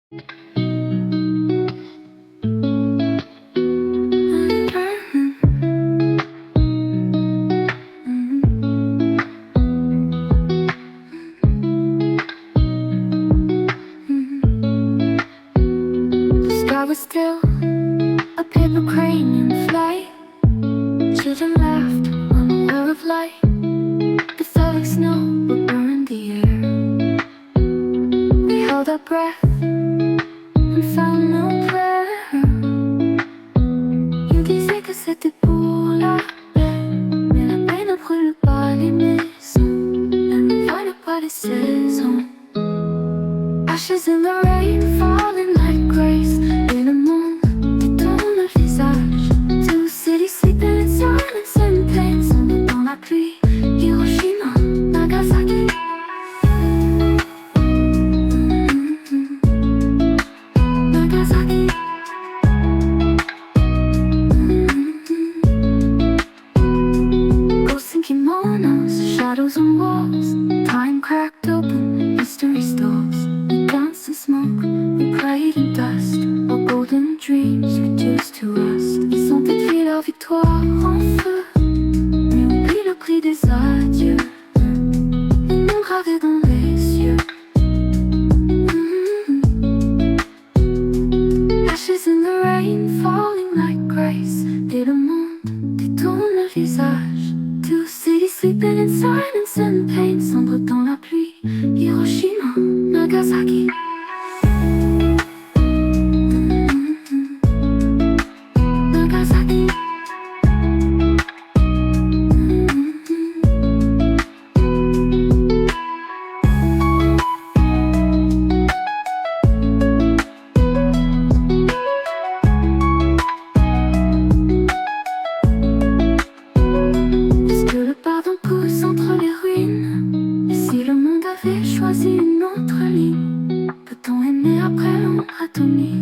The sky was still, a paper crane in flight. Children laughed, unaware of light. It felt like snow would burn the air. We held our breath and found no prayer. Il disait que c'était pour la paix, mais la paix ne brûle pas les maisons. Elle ne voile pas les saisons. Ashes in the rain, falling like grace. Et le monde détourne le visage. Two cities sleeping in silence and pain. Sombre dans la pluie, Hiroshima, Nagasaki. Nagasaki. Ghosts in kimonos, shadows on walls. Time cracked open, mystery stalls. We danced in smoke, we prayed in dust. Our golden dreams reduced to rust. Ils ont écrit leur victoire en feu, mais oublie le cri des adieux. Ils m'ont gravé dans les yeux. Ashes in the rain, falling like grace. Et le monde détourne le visage. Two cities sleeping in silence and pain. Sombre dans la pluie, Hiroshima, Nagasaki. Nagasaki. Est-ce que le pardon pousse entre les ruines? Et si le monde avait choisi une autre ligne, peut-on aimer après l'ombre atomique?